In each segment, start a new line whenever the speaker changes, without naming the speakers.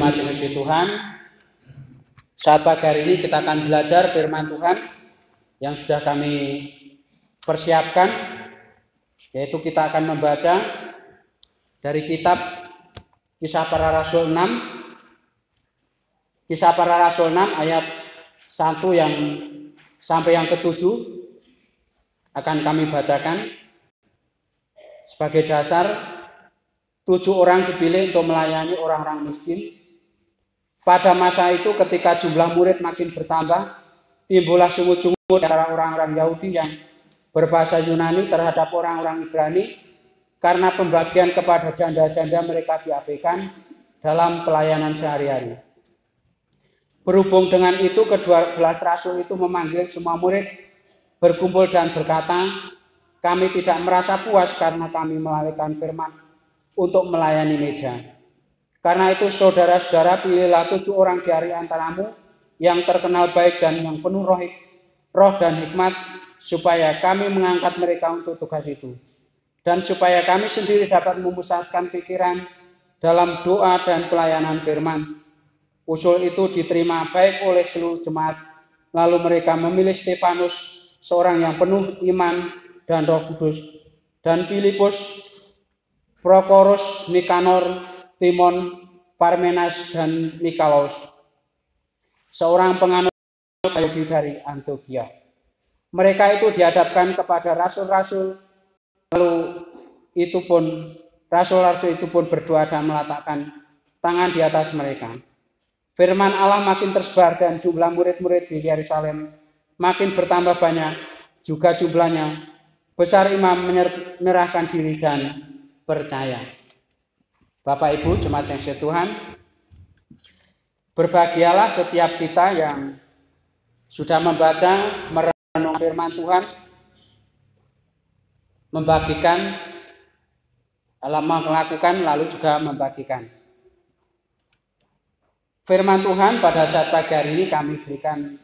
jemaat yang dikasihi Tuhan, saat pagi hari ini kita akan belajar firman Tuhan yang sudah kami persiapkan, yaitu kita akan membaca dari kitab Kisah Para Rasul 6, Kisah Para Rasul 6 ayat 1 sampai yang ke-7 akan kami bacakan. Sebagai dasar, 7 orang dipilih untuk melayani orang-orang miskin. Pada masa itu ketika jumlah murid makin bertambah, timbullah sungut-sungut antara orang-orang Yahudi yang berbahasa Yunani terhadap orang-orang Ibrani karena pembagian kepada janda-janda mereka diabaikan dalam pelayanan sehari-hari. Berhubung dengan itu, ke-12 rasul itu memanggil semua murid berkumpul dan berkata, "Kami tidak merasa puas karena kami melalaikan firman untuk melayani meja. Karena itu saudara-saudara, pilihlah 7 orang dari antaramu yang terkenal baik dan yang penuh roh dan hikmat, supaya kami mengangkat mereka untuk tugas itu. Dan supaya kami sendiri dapat memusatkan pikiran dalam doa dan pelayanan firman." Usul itu diterima baik oleh seluruh jemaat. Lalu mereka memilih Stefanus, seorang yang penuh iman dan Roh Kudus, dan Filipus, Prokorus, Nikanor, Timon, Parmenas, dan Nikolaus, seorang penganut Yahudi dari Antiokhia. Mereka itu dihadapkan kepada rasul-rasul, lalu rasul-rasul itu pun berdoa dan meletakkan tangan di atas mereka. Firman Allah makin tersebar dan jumlah murid-murid di Yerusalem makin bertambah banyak, juga jumlahnya besar. Imam menyerahkan diri dan percaya. Bapak Ibu jemaat yang dikasihi Tuhan, berbahagialah setiap kita yang sudah membaca, merenung firman Tuhan, membagikan, melakukan, lalu juga membagikan. Firman Tuhan pada saat pagi hari ini kami berikan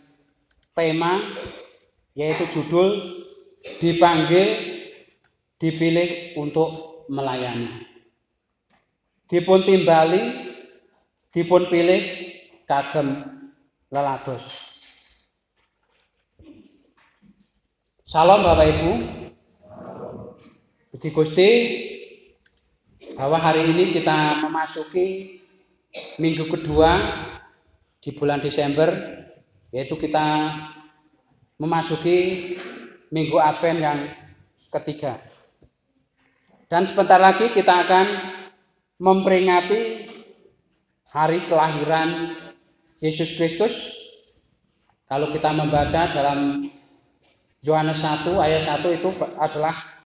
tema, yaitu judul dipanggil, dipilih untuk melayani. Dipun timbali, dipun pilih kagem lelados. Salam Bapak Ibu. Puji Gusti bahwa hari ini kita memasuki minggu kedua di bulan Desember, yaitu kita memasuki minggu Advent yang ketiga. Dan sebentar lagi kita akan memperingati hari kelahiran Yesus Kristus. Kalau kita membaca dalam Yohanes 1 ayat 1, itu adalah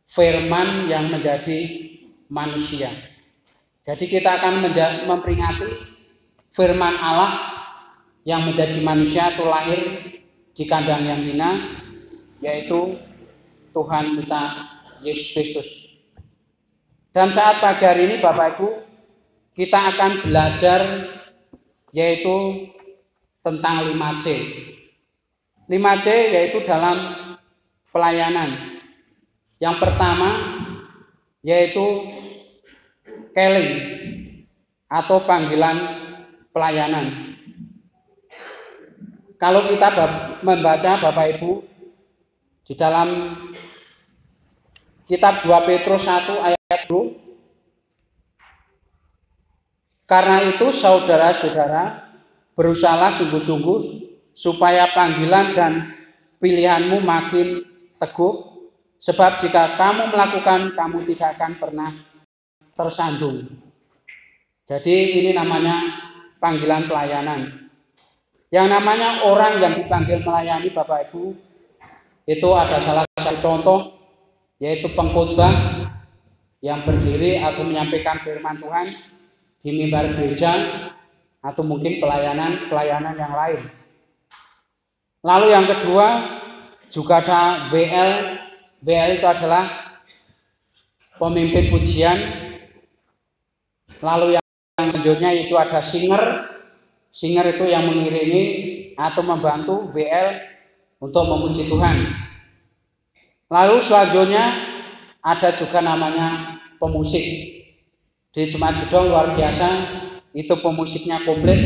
firman yang menjadi manusia. Jadi kita akan memperingati firman Allah yang menjadi manusia itu lahir di kandang yang hina, yaitu Tuhan kita Yesus Kristus. Dan saat pagi hari ini Bapak Ibu, kita akan belajar yaitu tentang 5C. 5C yaitu dalam pelayanan. Yang pertama yaitu calling atau panggilan pelayanan. Kalau kita membaca Bapak Ibu di dalam kitab 2 Petrus 1 ayat 2, "Karena itu saudara-saudara, berusahalah sungguh-sungguh supaya panggilan dan pilihanmu makin teguh, sebab jika kamu melakukan, kamu tidak akan pernah tersandung." Jadi ini namanya panggilan pelayanan. Yang namanya orang yang dipanggil melayani Bapak Ibu, itu ada salah satu contoh, yaitu pengkhotbah yang berdiri atau menyampaikan firman Tuhan di mimbar gereja, atau mungkin pelayanan yang lain. Lalu yang kedua juga ada WL. WL itu adalah pemimpin pujian. Lalu yang selanjutnya itu ada singer. Singer itu yang mengiringi atau membantu WL untuk memuji Tuhan. Lalu selanjutnya ada juga namanya pemusik. Di Jemaat Gedong luar biasa itu pemusiknya komplit,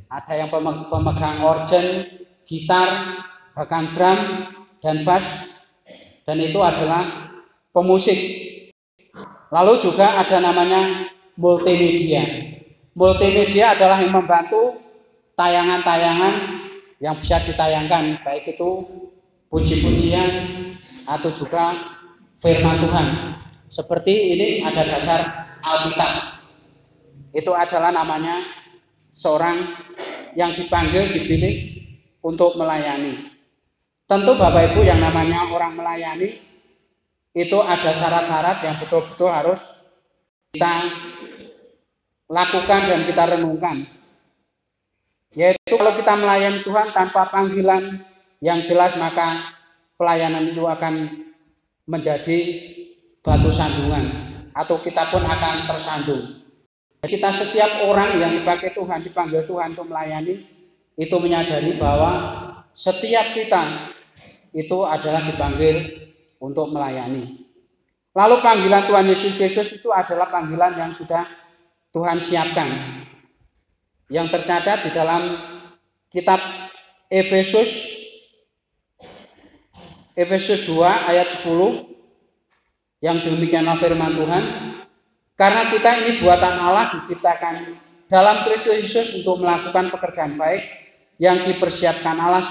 ada yang pemegang organ, gitar, bahkan drum dan bass, dan itu adalah pemusik. Lalu juga ada namanya multimedia. Multimedia adalah yang membantu tayangan-tayangan yang bisa ditayangkan, baik itu puji-pujian atau juga firman Tuhan. Seperti ini ada dasar Alkitab. Itu adalah namanya seorang yang dipanggil, dipilih untuk melayani. Tentu Bapak Ibu, yang namanya orang melayani itu ada syarat-syarat yang betul-betul harus kita lakukan dan kita renungkan. Yaitu kalau kita melayani Tuhan tanpa panggilan yang jelas, maka pelayanan itu akan menjadi batu sandungan atau kita pun akan tersandung. Kita setiap orang yang dipakai Tuhan, dipanggil Tuhan untuk melayani, itu menyadari bahwa setiap kita itu adalah dipanggil untuk melayani. Lalu panggilan Tuhan Yesus Kristus itu adalah panggilan yang sudah Tuhan siapkan, yang tercatat di dalam kitab Efesus 2 ayat 10, yang demikianlah firman Tuhan, karena kita ini buatan Allah, diciptakan dalam Kristus Yesus untuk melakukan pekerjaan baik yang dipersiapkan Allah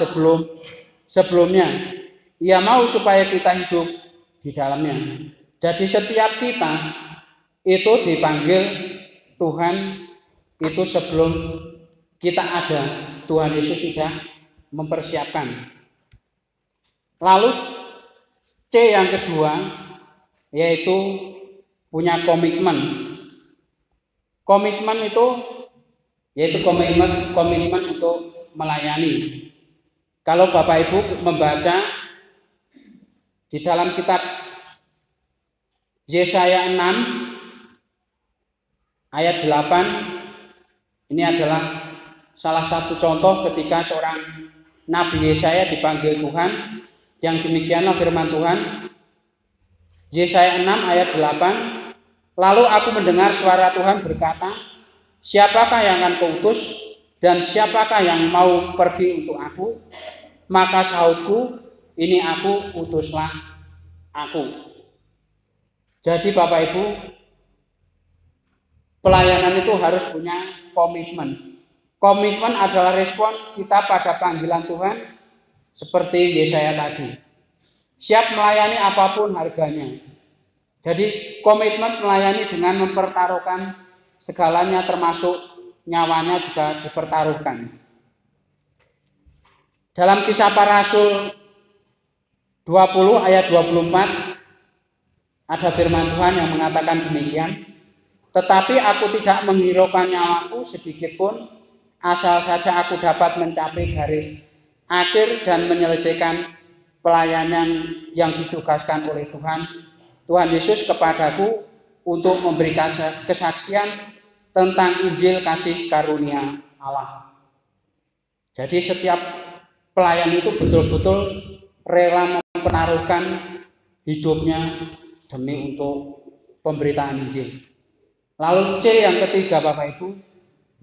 sebelumnya. Ia mau supaya kita hidup di dalamnya. Jadi setiap kita itu dipanggil Tuhan itu sebelum kita ada. Tuhan Yesus sudah mempersiapkan. Lalu C yang kedua, yaitu punya komitmen. Komitmen itu yaitu komitmen untuk melayani. Kalau Bapak Ibu membaca di dalam kitab Yesaya 6 ayat 8, ini adalah salah satu contoh ketika seorang Nabi Yesaya dipanggil Tuhan, yang demikianlah firman Tuhan. Yesaya 6 ayat 8, lalu aku mendengar suara Tuhan berkata, siapakah yang akan kuutus dan siapakah yang mau pergi untuk aku? Maka sahutku, ini aku, utuslah aku. Jadi Bapak Ibu, pelayanan itu harus punya komitmen. Komitmen adalah respon kita pada panggilan Tuhan, seperti Yesaya tadi. Siap melayani apapun harganya. Jadi komitmen melayani dengan mempertaruhkan segalanya, termasuk nyawanya juga dipertaruhkan. Dalam Kisah Para Rasul 20 ayat 24 ada firman Tuhan yang mengatakan demikian, tetapi aku tidak menghiraukan nyawaku sedikit pun, asal saja aku dapat mencapai garis akhir dan menyelesaikan pelayanan yang ditugaskan oleh Tuhan Yesus kepadaku untuk memberikan kesaksian tentang Injil kasih karunia Allah. Jadi setiap pelayan itu betul-betul rela mempertaruhkan hidupnya demi untuk pemberitaan Injil. Lalu C yang ketiga Bapak Ibu,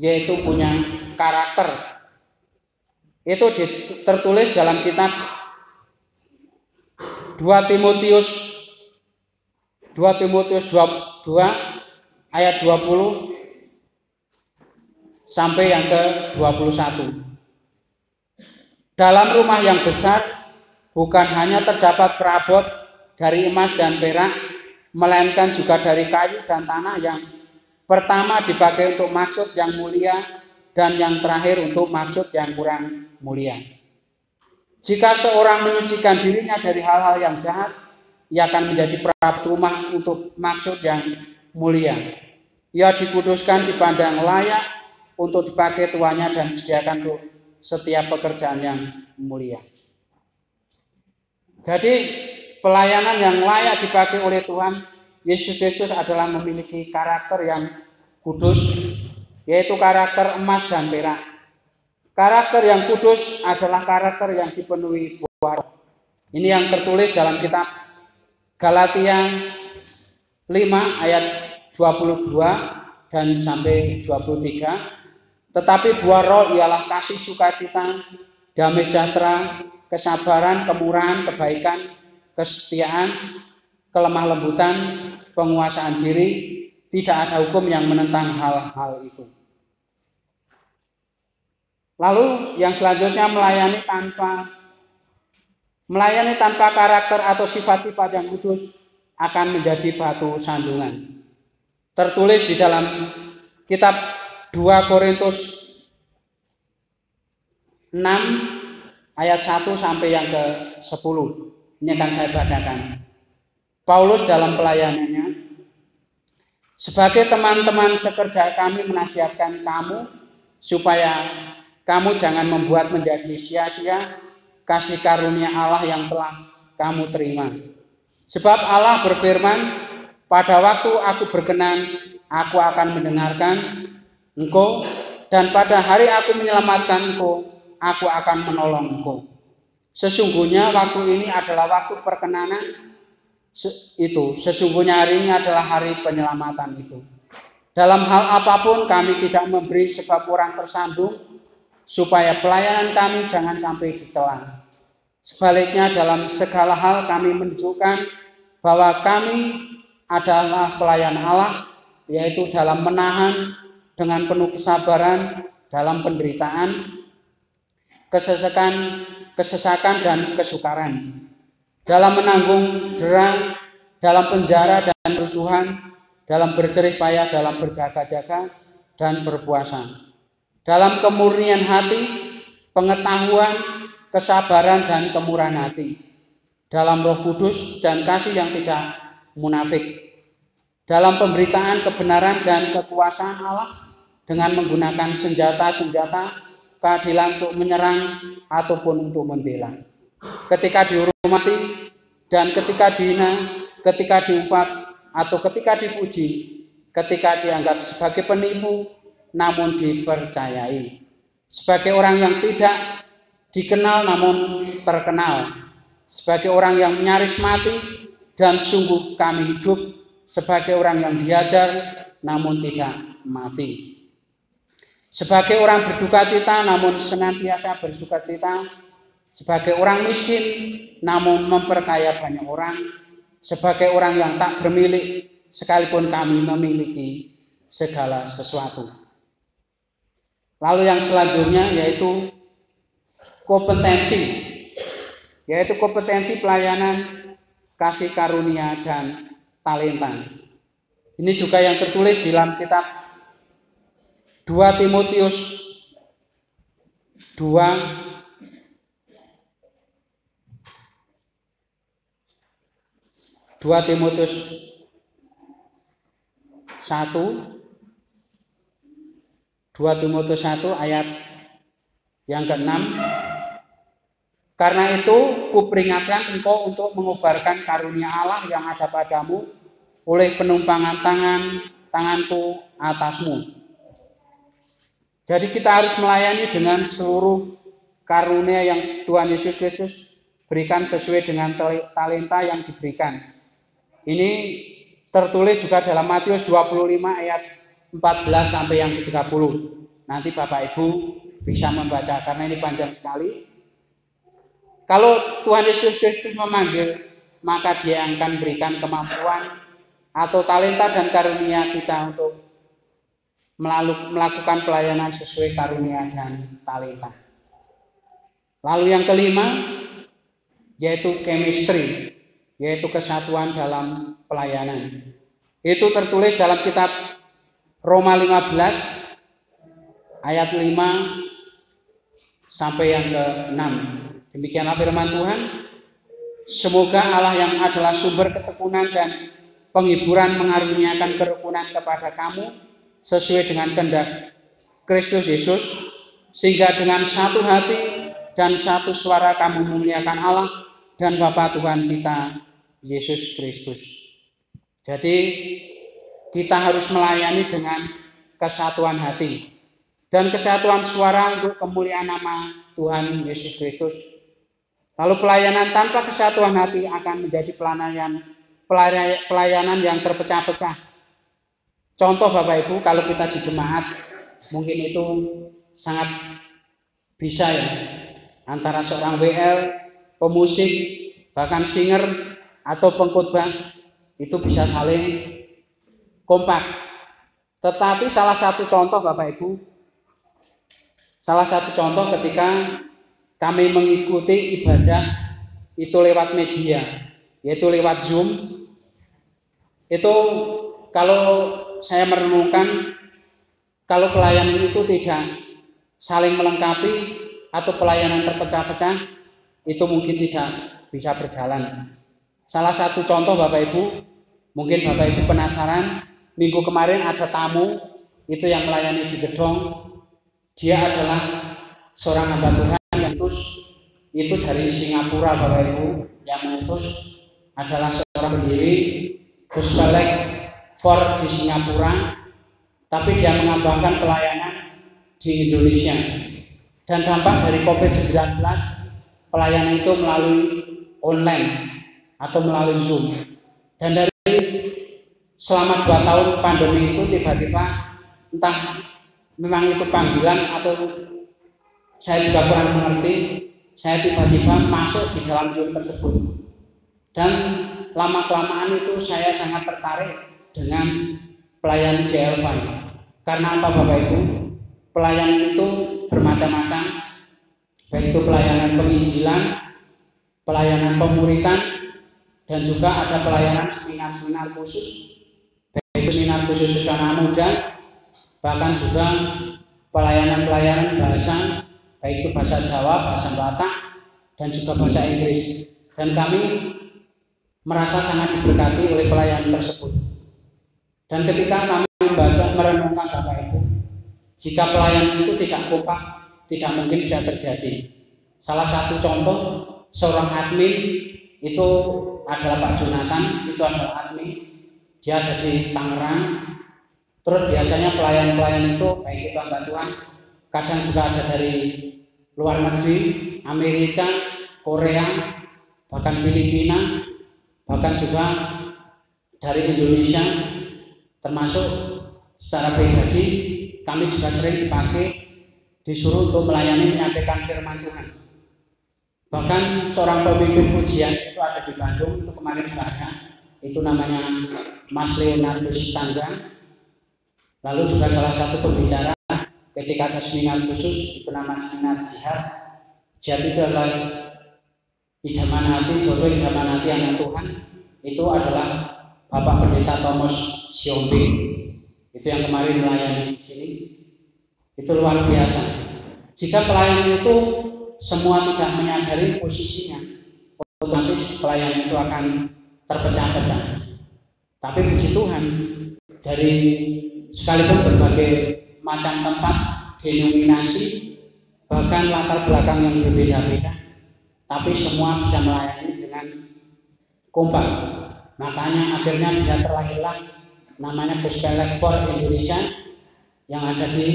yaitu punya karakter. Itu tertulis dalam kitab 2 Timotius 2 ayat 20 sampai yang ke-21. Dalam rumah yang besar bukan hanya terdapat perabot dari emas dan perak, melainkan juga dari kayu dan tanah, yang pertama dipakai untuk maksud yang mulia dan yang terakhir untuk maksud yang kurang mulia. Jika seorang menyucikan dirinya dari hal-hal yang jahat, ia akan menjadi perabot rumah untuk maksud yang mulia. Ia dikuduskan, dipandang layak untuk dipakai tuannya dan disediakan untuk setiap pekerjaan yang mulia. Jadi pelayanan yang layak dipakai oleh Tuhan Yesus Kristus adalah memiliki karakter yang kudus, yaitu karakter emas dan perak. Karakter yang kudus adalah karakter yang dipenuhi buah roh. Ini yang tertulis dalam kitab Galatia 5 ayat 22, dan sampai 23. Tetapi buah roh ialah kasih, sukacita, damai sejahtera, kesabaran, kemurahan, kebaikan, kesetiaan, kelemah lembutan, penguasaan diri. Tidak ada hukum yang menentang hal-hal itu. Lalu yang selanjutnya melayani tanpa karakter atau sifat-sifat yang kudus akan menjadi batu sandungan. Tertulis di dalam kitab 2 Korintus 6 ayat 1 sampai yang ke-10. Ini akan saya bacakan. Paulus dalam pelayanannya, sebagai teman-teman sekerja kami menasihatkan kamu supaya kamu jangan membuat menjadi sia-sia kasih karunia Allah yang telah kamu terima. Sebab Allah berfirman, pada waktu aku berkenan, aku akan mendengarkan engkau, dan pada hari aku menyelamatkan engkau, aku akan menolong engkau. Sesungguhnya waktu ini adalah waktu perkenanan itu, sesungguhnya hari ini adalah hari penyelamatan itu. Dalam hal apapun kami tidak memberi sebab orang tersandung, supaya pelayanan kami jangan sampai dicela. Sebaliknya dalam segala hal kami menunjukkan bahwa kami adalah pelayan Allah, yaitu dalam menahan dengan penuh kesabaran dalam penderitaan, kesesakan dan kesukaran, dalam menanggung derang, dalam penjara dan kerusuhan, dalam berjerih payah, dalam berjaga-jaga dan berpuasa, dalam kemurnian hati, pengetahuan, kesabaran dan kemurahan hati, dalam Roh Kudus dan kasih yang tidak munafik, dalam pemberitaan kebenaran dan kekuasaan Allah dengan menggunakan senjata-senjata keadilan untuk menyerang ataupun untuk membela. Ketika dihormati dan ketika dihina, ketika diumpat atau ketika dipuji, ketika dianggap sebagai penipu namun dipercayai, sebagai orang yang tidak dikenal namun terkenal, sebagai orang yang nyaris mati dan sungguh kami hidup, sebagai orang yang diajar namun tidak mati, sebagai orang berduka cita namun senantiasa bersuka cita, sebagai orang miskin namun memperkaya banyak orang, sebagai orang yang tak bermilik sekalipun kami memiliki segala sesuatu. Lalu yang selanjutnya yaitu kompetensi pelayanan, kasih karunia dan talenta. Ini juga yang tertulis di dalam kitab 2 Timotius 2 Timotius 1 ayat yang ke-6. Karena itu kuperingatkan engkau untuk mengubarkan karunia Allah yang ada padamu oleh penumpangan tanganku atasmu. Jadi kita harus melayani dengan seluruh karunia yang Tuhan Yesus Kristus berikan sesuai dengan talenta yang diberikan. Ini tertulis juga dalam Matius 25 ayat 14 sampai yang ke-30. Nanti Bapak Ibu bisa membaca karena ini panjang sekali. Kalau Tuhan Yesus Kristus memanggil, maka Dia akan berikan kemampuan atau talenta dan karunia kita untuk melakukan pelayanan sesuai karunia dan talenta. Lalu yang kelima yaitu chemistry, yaitu kesatuan dalam pelayanan. Itu tertulis dalam kitab Roma 15 ayat 5 sampai yang ke-6. Demikianlah firman Tuhan. Semoga Allah yang adalah sumber ketekunan dan penghiburan mengaruniakan kerukunan kepada kamu sesuai dengan kehendak Kristus Yesus, sehingga dengan satu hati dan satu suara kamu memuliakan Allah dan Bapa Tuhan kita Yesus Kristus. Jadi kita harus melayani dengan kesatuan hati dan kesatuan suara untuk kemuliaan nama Tuhan Yesus Kristus. Lalu pelayanan tanpa kesatuan hati akan menjadi pelayanan yang terpecah-pecah. contoh Bapak Ibu, kalau kita di jemaat mungkin itu sangat bisa ya, antara seorang WL, pemusik, bahkan singer atau pengkhotbah itu bisa saling kompak. Tetapi salah satu contoh Bapak Ibu, salah satu contoh ketika kami mengikuti ibadah itu lewat media, yaitu lewat Zoom, itu kalau saya merenungkan, kalau pelayanan itu tidak saling melengkapi atau pelayanan terpecah-pecah, itu mungkin tidak bisa berjalan. Salah satu contoh Bapak Ibu, mungkin Bapak Ibu penasaran, minggu kemarin ada tamu itu yang melayani di gedung. Dia adalah seorang hamba Tuhan yang itu dari Singapura Bapak Ibu, yang mengutus adalah seorang pendiri Gospel for di Singapura, tapi dia mengembangkan pelayanan di Indonesia. Dan dampak dari COVID-19, pelayanan itu melalui online atau melalui Zoom. Dan dari selama 2 tahun pandemi itu tiba-tiba entah memang itu panggilan atau saya juga kurang mengerti, saya tiba-tiba masuk di dalam Zoom tersebut. Dan lama-kelamaan itu saya sangat tertarik dengan pelayanan JL5. Karena apa Bapak Ibu? Pelayanan itu bermacam-macam, baik itu pelayanan penginjilan, pelayanan pemuritan, dan juga ada pelayanan seminar-seminar khusus, baik itu seminar khusus anak muda, bahkan juga pelayanan-pelayanan bahasa, baik itu bahasa Jawa, bahasa Batak, dan juga bahasa Inggris. Dan kami merasa sangat diberkati oleh pelayanan tersebut. Dan ketika kami membaca, merenungkan Bapak Ibu, jika pelayanan itu tidak kompak, tidak mungkin bisa terjadi. Salah satu contoh, seorang admin itu adalah Pak Jonathan, itu adalah admin, dia ada di Tangerang. Terus biasanya pelayan-pelayan itu, baik itu hamba Tuhan, kadang juga ada dari luar negeri, Amerika, Korea, bahkan Filipina, bahkan juga dari Indonesia, termasuk secara pribadi kami juga sering dipakai, disuruh untuk melayani menyampaikan firman Tuhan. Bahkan seorang pemimpin pujian itu ada di Bandung, itu kemarin sudah ada, itu namanya Mas Leonardus Tanggang. Lalu juga salah satu pembicara ketika ada seminar khusus, itu nama seminar jihad. Jihad itu adalah idaman hati, jodoh idaman hati anak Tuhan. Itu adalah Bapak Pendeta Thomas Siombing. Itu yang kemarin melayani di sini. Itu luar biasa. Jika pelayanan itu semua tidak menyadari posisinya, otomatis pelayanan itu akan terpecah-pecah. Tapi puji Tuhan, dari sekalipun berbagai macam tempat, denominasi, bahkan latar belakang yang berbeda-beda, tapi semua bisa melayani dengan kompak. Makanya akhirnya bisa terlahirlah namanya Gospel for Indonesia yang ada di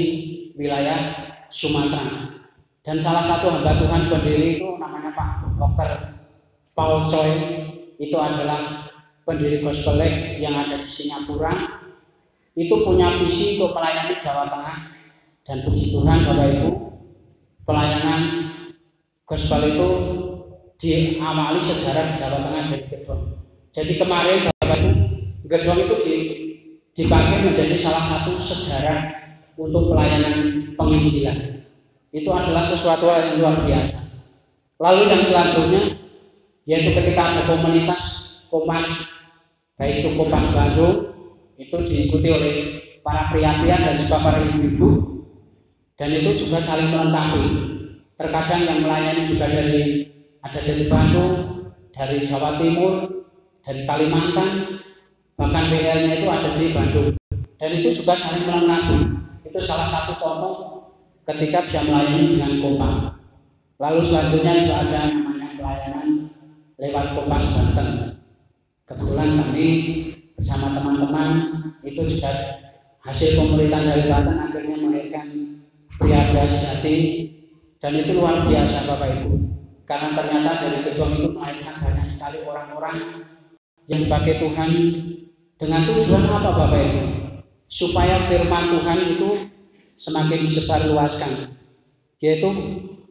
wilayah Sumatera. Dan salah satu hamba Tuhan pendiri itu namanya Pak Dr. Paul Choi, itu adalah pendiri Gospel yang ada di Singapura. Itu punya visi untuk melayani Jawa Tengah. Dan puji Tuhan Bapak Ibu, pelayanan Gospel itu diawali sejarah di Jawa Tengah dari Gedong. Jadi kemarin Bapak Ibu, Gedong itu dipakai menjadi salah satu sejarah untuk pelayanan penginjilan. Itu adalah sesuatu yang luar biasa. Lalu yang selanjutnya, yaitu ketika ada komunitas Kompas, baik itu Kompas Bandung, itu diikuti oleh para pria-pria dan juga para ibu-ibu, dan itu juga saling melengkapi. Terkadang yang melayani juga ada dari Bandung, dari Jawa Timur, dari Kalimantan, bahkan WL-nya itu ada di Bandung, dan itu juga saling melengkapi. Itu salah satu contoh ketika bisa melayani dengan kompak. Lalu selanjutnya juga ada namanya pelayanan lewat Kompas Banten. Kebetulan kami bersama teman-teman itu juga hasil pemerintahan dari Banten akhirnya melahirkan Pria Sejati, dan itu luar biasa Bapak Ibu, karena ternyata dari Gedong itu melahirkan banyak sekali orang-orang yang dipakai Tuhan dengan tujuan apa Bapak Ibu? supaya firman Tuhan itu semakin disebarluaskan. Yaitu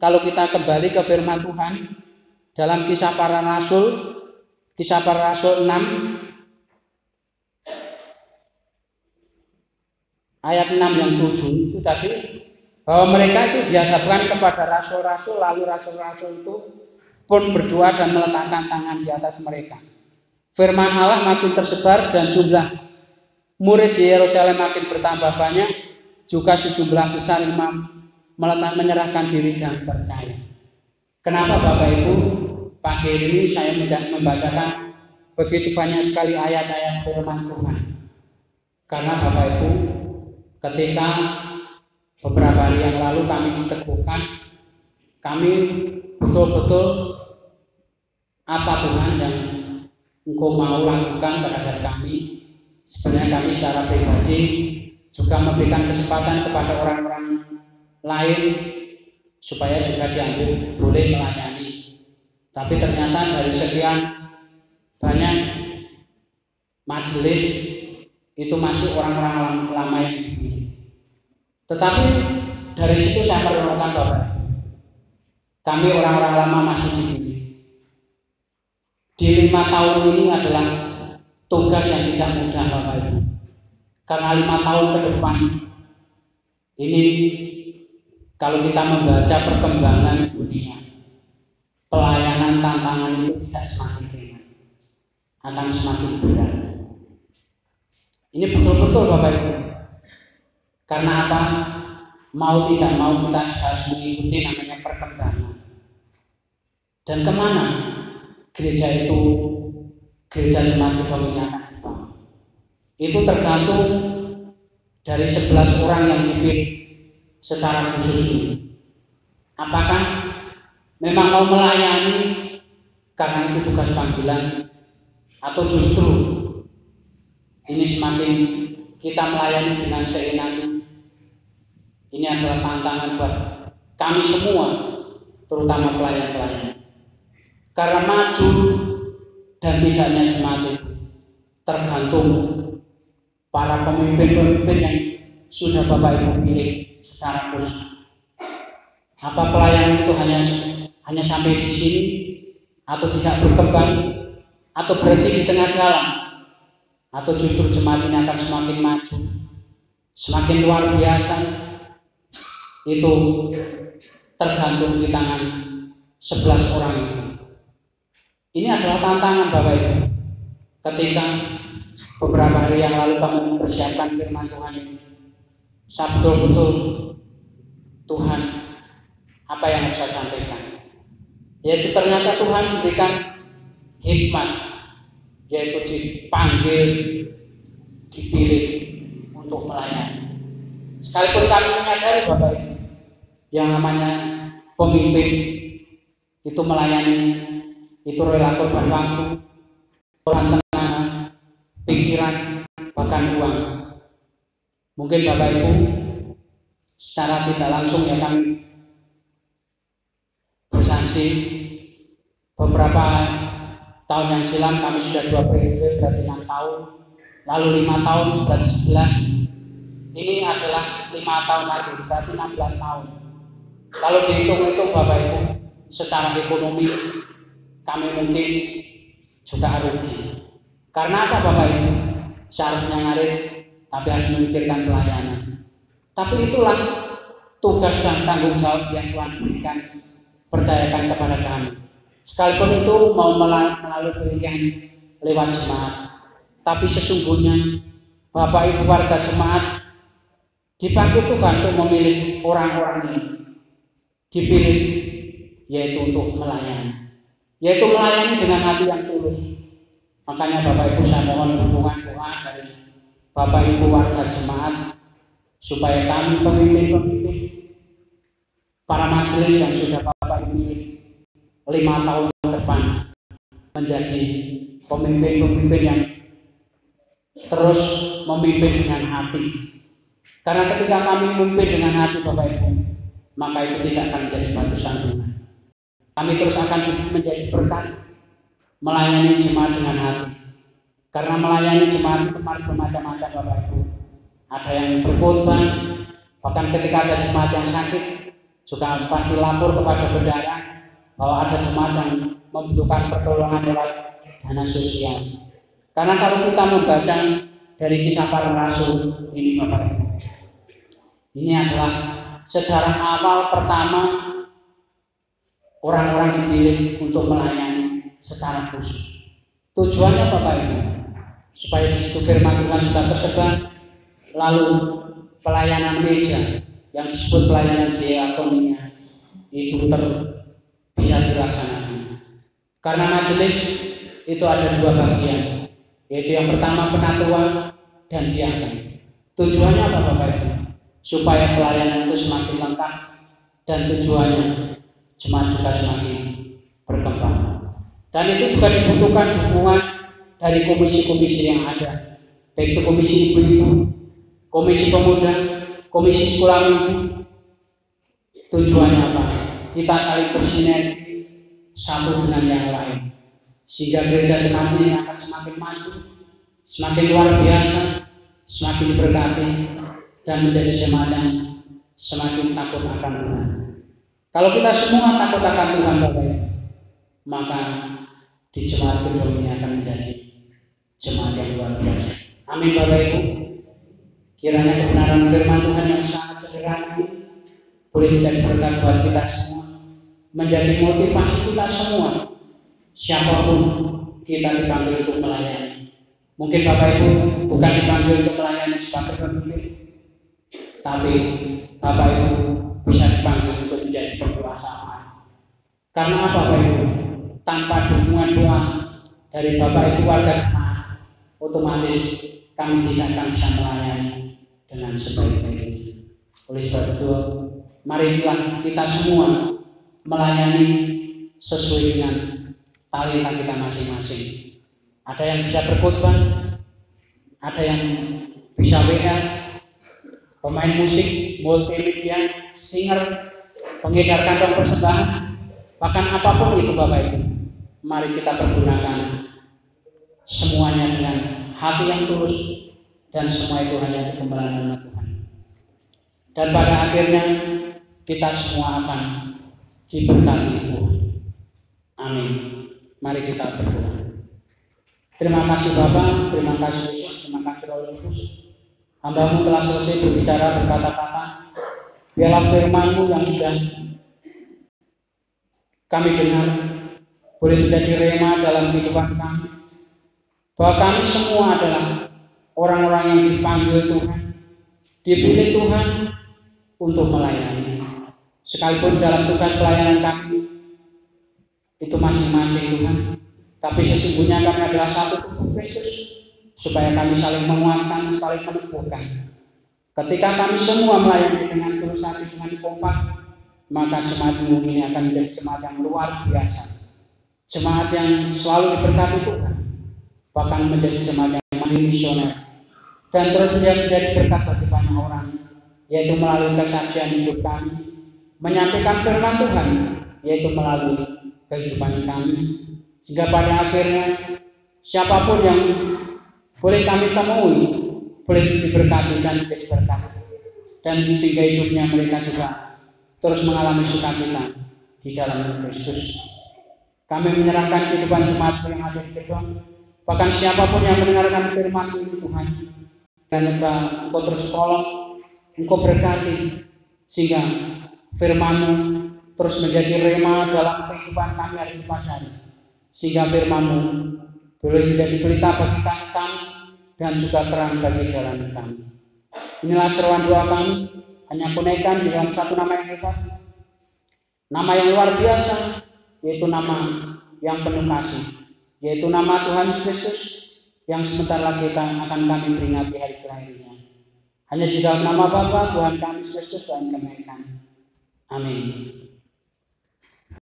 kalau kita kembali ke firman Tuhan dalam Kisah Para Rasul 6 ayat 6 yang 7 itu tadi, bahwa mereka itu dihadapkan kepada rasul-rasul, lalu rasul-rasul itu pun berdoa dan meletakkan tangan di atas mereka. Firman Allah makin tersebar dan jumlah murid di Yerusalem makin bertambah banyak, juga sejumlah besar imam menyerahkan diri dan percaya. Kenapa Bapak Ibu pagi ini saya membacakan begitu banyak sekali ayat-ayat firman Tuhan? Karena Bapak Ibu, ketika beberapa hari yang lalu kami diteguhkan, kami betul-betul apa Tuhan yang Engkau mau lakukan terhadap kami. Sebenarnya kami secara pribadi juga memberikan kesempatan kepada orang-orang lain supaya juga diambil boleh melayani. Tapi ternyata dari sekian banyak majelis itu masuk orang-orang lama yang dipilih. Tetapi dari situ saya merenungkan Bapak, kami orang-orang lama masih dipilih. Di 5 tahun ini adalah tugas yang tidak mudah Bapak Ibu. Karena 5 tahun ke depan ini, kalau kita membaca perkembangan dunia, pelayanan tantangan itu tidak semakin ringan, akan semakin berat. Ini betul-betul Bapak Ibu. Karena apa? Mau tidak mau kita harus mengikuti namanya perkembangan. Dan kemana gereja itu, gereja jemaat ini akan dibawa? Itu tergantung dari 11 orang yang dipilih secara khusus ini. Apakah memang mau melayani karena itu tugas panggilan, atau justru ini semakin kita melayani dengan seenaknya? Ini adalah tantangan buat kami semua, terutama pelayan-pelayan. Karena maju dan tidaknya jemaat itu tergantung para pemimpin-pemimpin yang sudah Bapak Ibu pilih secara khusus. Apa pelayanan itu hanya sampai di sini, atau tidak berkembang, atau berhenti di tengah jalan, atau justru jemaat ini akan semakin maju, semakin luar biasa? Itu tergantung di tangan 11 orang itu. Ini adalah tantangan Bapak Ibu. Ketika beberapa hari yang lalu kami mempersiapkan firman Tuhan ini, saya betul-betul, Tuhan, apa yang harus saya sampaikan? Yaitu ternyata Tuhan memberikan hikmat, yaitu dipanggil, dipilih untuk melayani. Sekalipun kami menyadari Bapak Ibu, yang namanya pemimpin itu melayani, itu rela korban waktu, korban tenaga, pikiran, bahkan uang. Mungkin Bapak Ibu secara tidak langsung ya kami bersaksi, beberapa tahun yang silam kami sudah 2 periode, berarti 6 tahun, lalu 5 tahun berarti 11, ini adalah 5 tahun lagi berarti 16 tahun. Kalau dihitung itu Bapak Ibu, secara ekonomi kami mungkin juga rugi. Karena apa Bapak Ibu? Seharusnya ngarit, tapi harus memikirkan pelayanan. Tapi itulah tugas dan tanggung jawab yang Tuhan berikan, percayakan kepada kami. Sekalipun itu mau melalui pilihan lewat jemaat, tapi sesungguhnya Bapak Ibu warga jemaat dipakai Tuhan untuk memilih orang-orang ini, dipilih yaitu untuk melayani, yaitu melayani dengan hati yang tulus. Makanya Bapak Ibu saya mohon dukungan doa dari Bapak Ibu warga jemaat, supaya kami pemimpin-pemimpin, para majelis yang sudah Bapak Ibu pilih 5 tahun ke depan, menjadi pemimpin-pemimpin yang terus memimpin dengan hati. Karena ketika kami memimpin dengan hati Bapak Ibu, maka itu tidak akan menjadi batu sandungan. Kami terus akan menjadi berkat melayani jemaat dengan hati. Karena melayani jemaat itu bermacam-macam Bapak Ibu. ada yang berkorban, bahkan ketika ada jemaat yang sakit juga pasti lapor kepada bendahara bahwa ada jemaat yang membutuhkan pertolongan lewat dana sosial. Karena kalau kita membaca dari Kisah Para Rasul ini Bapak Ibu, ini adalah sejarah awal pertama orang-orang dipilih untuk melayani secara khusus. Tujuannya Bapak Ibu, supaya di situ firman Tuhan juga tersebar, lalu pelayanan gereja yang disebut pelayanan diakonia itu bisa dilaksanakan. Karena majelis itu ada dua bagian, yaitu yang pertama penatuan dan diakon. Tujuannya apa Bapak Ibu? Supaya pelayanan itu semakin lengkap dan tujuannya jemaat juga semakin berkembang. Dan itu juga dibutuhkan dukungan dari komisi-komisi yang ada, baik itu komisi ibu-ibu, komisi pemuda, komisi sekolah minggu. Tujuannya apa? Kita saling bersinergi satu dengan yang lain, sehingga gereja jemaat ini akan semakin maju, semakin luar biasa, semakin berkati, dan menjadi jemaat yang semakin takut akan Tuhan. Kalau kita semua takut akan Tuhan Bapak Ibu, maka di jemaat kedua ini akan menjadi jemaat yang luar biasa. Amin Bapak Ibu. Kiranya kebenaran firman Tuhan yang sangat sederhana ini boleh menjadi berkat buat kita semua, menjadi motivasi kita semua, siapapun kita dipanggil untuk melayani. Mungkin Bapak Ibu bukan dipanggil untuk melayani sebagai pemimpin, tapi Bapak Ibu bisa dipanggil untuk menjadi penguasa. Karena apa Bapak Ibu? Tanpa dukungan doa dari Bapak Ibu warga jemaat, otomatis kami tidak akan bisa melayani dengan sebaik-baiknya. Oleh sebab itu, marilah kita semua melayani sesuai dengan talenta kita masing-masing. Ada yang bisa berkhotbah, ada yang bisa WA, pemain musik, multimedia, singer, pengedar kantong persembahan, bahkan apapun itu Bapak Ibu, mari kita pergunakan semuanya dengan hati yang tulus, dan semua itu hanya untuk kemuliaan nama Tuhan. Dan pada akhirnya kita semua akan diberkati Tuhan. Amin. Mari kita berdoa. Terima kasih Bapa, terima kasih Yesus, terima kasih Roh Kudus. Hamba-Mu telah selesai berbicara, berkata-kata. Biarlah firman-Mu yang sudah kami dengar boleh menjadi rema dalam kehidupan kami, bahwa kami semua adalah orang-orang yang dipanggil Tuhan, dipilih Tuhan untuk melayani. Sekalipun dalam tugas pelayanan kami itu masing-masing Tuhan, tapi sesungguhnya kami adalah satu tubuh Kristus, supaya kami saling menguatkan, saling meneguhkan. Ketika kami semua melayani dengan tulus hati, dengan kompak, maka jemaat-Mu ini akan menjadi jemaat yang luar biasa, jemaat yang selalu diberkati Tuhan, bahkan menjadi jemaat yang misioner, dan terus menjadi berkat bagi banyak orang, yaitu melalui kesaksian hidup kami, menyampaikan firman Tuhan, yaitu melalui kehidupan kami, sehingga pada akhirnya siapapun yang boleh kami temui boleh diberkati dan menjadi berkat, dan sehingga hidupnya mereka juga terus mengalami sukacita di dalam Kristus. Kami menyerahkan kehidupan jemaat yang ada di gedung, bahkan siapapun yang mendengarkan firman ini Tuhan, dan Engkau terus tolong, Engkau berkati, sehingga firman-Mu terus menjadi rema dalam kehidupan kami hari hari, sehingga firman-Mu boleh menjadi pelita bagi kami dan juga terang bagi jalan kami. Inilah seruan doa kami, hanya kunaikan di dalam satu nama yang hebat, nama yang luar biasa, yaitu nama yang penuh kasih, yaitu nama Tuhan Yesus Kristus, yang sebentar lagi akan kami peringati hari kelahirannya. Hanya di dalam nama Bapa Tuhan kami Yesus Kristus Tuhan kenaikan. Amin.